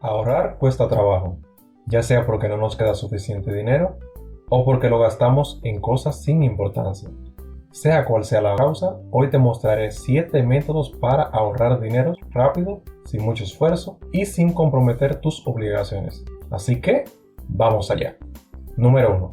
Ahorrar cuesta trabajo, ya sea porque no nos queda suficiente dinero o porque lo gastamos en cosas sin importancia. Sea cual sea la causa, hoy te mostraré 7 métodos para ahorrar dinero rápido, sin mucho esfuerzo y sin comprometer tus obligaciones. Así que, vamos allá. Número 1.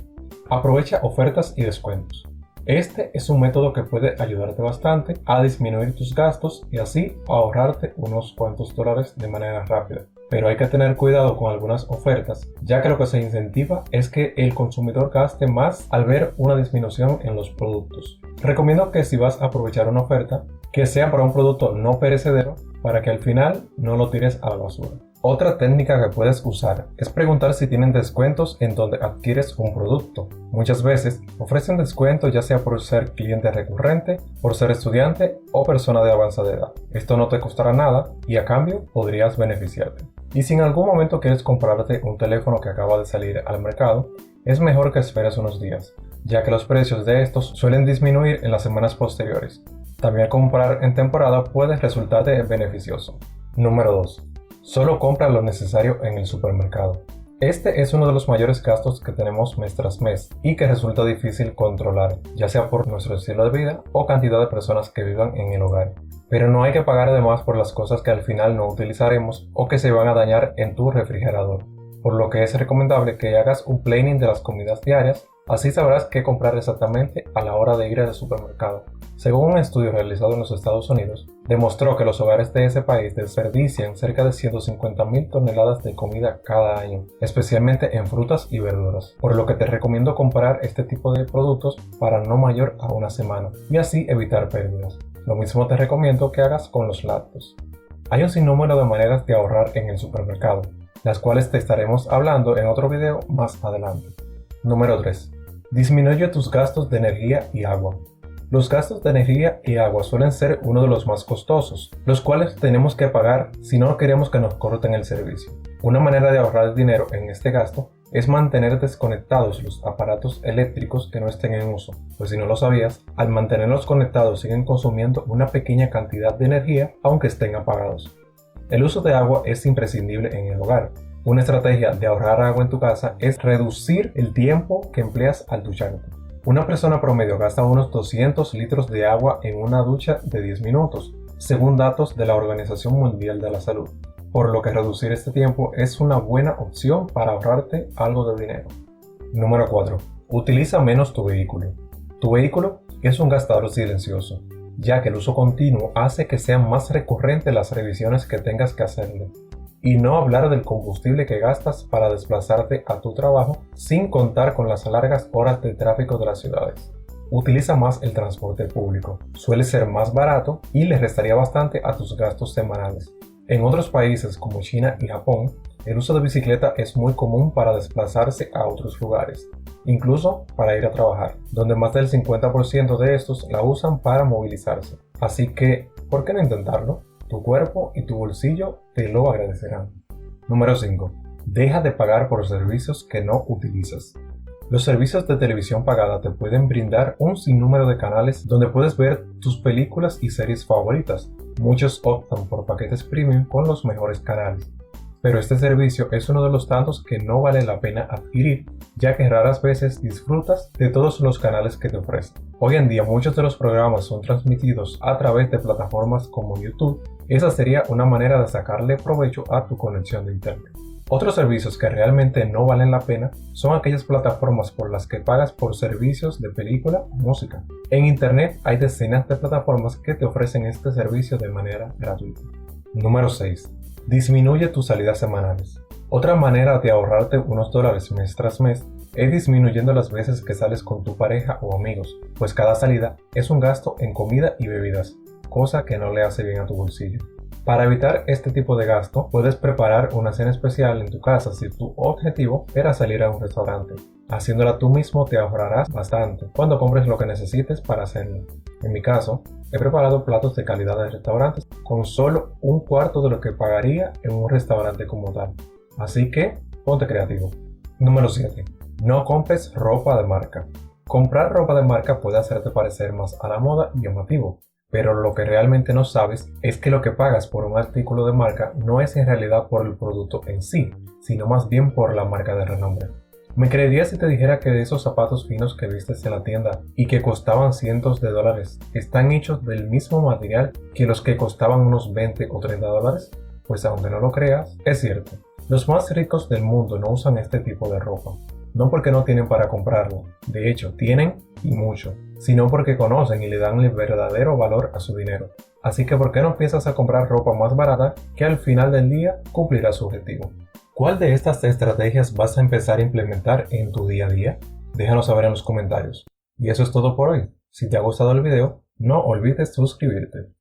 Aprovecha ofertas y descuentos. Este es un método que puede ayudarte bastante a disminuir tus gastos y así ahorrarte unos cuantos dólares de manera rápida. Pero hay que tener cuidado con algunas ofertas, ya que lo que se incentiva es que el consumidor gaste más al ver una disminución en los productos. Recomiendo que si vas a aprovechar una oferta, que sea para un producto no perecedero, para que al final no lo tires a la basura. Otra técnica que puedes usar es preguntar si tienen descuentos en donde adquieres un producto. Muchas veces ofrecen descuentos ya sea por ser cliente recurrente, por ser estudiante o persona de avanzada edad. Esto no te costará nada y a cambio podrías beneficiarte. Y si en algún momento quieres comprarte un teléfono que acaba de salir al mercado, es mejor que esperes unos días, ya que los precios de estos suelen disminuir en las semanas posteriores. También comprar en temporada puede resultarte beneficioso. Número 2. Solo compra lo necesario en el supermercado. Este es uno de los mayores gastos que tenemos mes tras mes y que resulta difícil controlar, ya sea por nuestro estilo de vida o cantidad de personas que vivan en el hogar. Pero no hay que pagar además por las cosas que al final no utilizaremos o que se van a dañar en tu refrigerador, por lo que es recomendable que hagas un planning de las comidas diarias. Así sabrás qué comprar exactamente a la hora de ir al supermercado. Según un estudio realizado en los Estados Unidos, demostró que los hogares de ese país desperdician cerca de 150.000 toneladas de comida cada año, especialmente en frutas y verduras, por lo que te recomiendo comprar este tipo de productos para no mayor a una semana y así evitar pérdidas. Lo mismo te recomiendo que hagas con los lácteos. Hay un sinnúmero de maneras de ahorrar en el supermercado, las cuales te estaremos hablando en otro video más adelante. Número 3. Disminuye tus gastos de energía y agua. Los gastos de energía y agua suelen ser uno de los más costosos, los cuales tenemos que pagar si no queremos que nos corten el servicio. Una manera de ahorrar dinero en este gasto es mantener desconectados los aparatos eléctricos que no estén en uso, pues si no lo sabías, al mantenerlos conectados siguen consumiendo una pequeña cantidad de energía aunque estén apagados. El uso de agua es imprescindible en el hogar. Una estrategia de ahorrar agua en tu casa es reducir el tiempo que empleas al ducharte. Una persona promedio gasta unos 200 litros de agua en una ducha de 10 minutos, según datos de la Organización Mundial de la Salud, por lo que reducir este tiempo es una buena opción para ahorrarte algo de dinero. Número 4. Utiliza menos tu vehículo. Tu vehículo es un gastador silencioso, ya que el uso continuo hace que sean más recurrentes las revisiones que tengas que hacerle. Y no hablar del combustible que gastas para desplazarte a tu trabajo, sin contar con las largas horas de tráfico de las ciudades. Utiliza más el transporte público, suele ser más barato y le restaría bastante a tus gastos semanales. En otros países como China y Japón, el uso de bicicleta es muy común para desplazarse a otros lugares, incluso para ir a trabajar, donde más del 50% de estos la usan para movilizarse. Así que, ¿por qué no intentarlo? Tu cuerpo y tu bolsillo te lo agradecerán. Número 5. Deja de pagar por servicios que no utilizas. Los servicios de televisión pagada te pueden brindar un sinnúmero de canales donde puedes ver tus películas y series favoritas. Muchos optan por paquetes premium con los mejores canales. Pero este servicio es uno de los tantos que no vale la pena adquirir, ya que raras veces disfrutas de todos los canales que te ofrecen. Hoy en día muchos de los programas son transmitidos a través de plataformas como YouTube. Esa sería una manera de sacarle provecho a tu conexión de internet. Otros servicios que realmente no valen la pena son aquellas plataformas por las que pagas por servicios de película o música. En internet hay decenas de plataformas que te ofrecen este servicio de manera gratuita. Número 6. Disminuye tus salidas semanales. Otra manera de ahorrarte unos dólares mes tras mes es disminuyendo las veces que sales con tu pareja o amigos, pues cada salida es un gasto en comida y bebidas, cosa que no le hace bien a tu bolsillo. Para evitar este tipo de gasto, puedes preparar una cena especial en tu casa si tu objetivo era salir a un restaurante. Haciéndola tú mismo te ahorrarás bastante cuando compres lo que necesites para hacerlo. En mi caso, he preparado platos de calidad de restaurantes con solo un cuarto de lo que pagaría en un restaurante como tal. Así que, ponte creativo. Número 7. No compres ropa de marca. Comprar ropa de marca puede hacerte parecer más a la moda y llamativo, Pero lo que realmente no sabes es que lo que pagas por un artículo de marca no es en realidad por el producto en sí, sino más bien por la marca de renombre. ¿Me creerías si te dijera que de esos zapatos finos que vistes en la tienda y que costaban cientos de dólares están hechos del mismo material que los que costaban unos 20 o 30 dólares? Pues aunque no lo creas, es cierto. Los más ricos del mundo no usan este tipo de ropa. No porque no tienen para comprarlo, de hecho tienen y mucho, sino porque conocen y le dan el verdadero valor a su dinero. Así que ¿por qué no piensas a comprar ropa más barata que al final del día cumplirá su objetivo? ¿Cuál de estas estrategias vas a empezar a implementar en tu día a día? Déjalo saber en los comentarios. Y eso es todo por hoy. Si te ha gustado el video, no olvides suscribirte.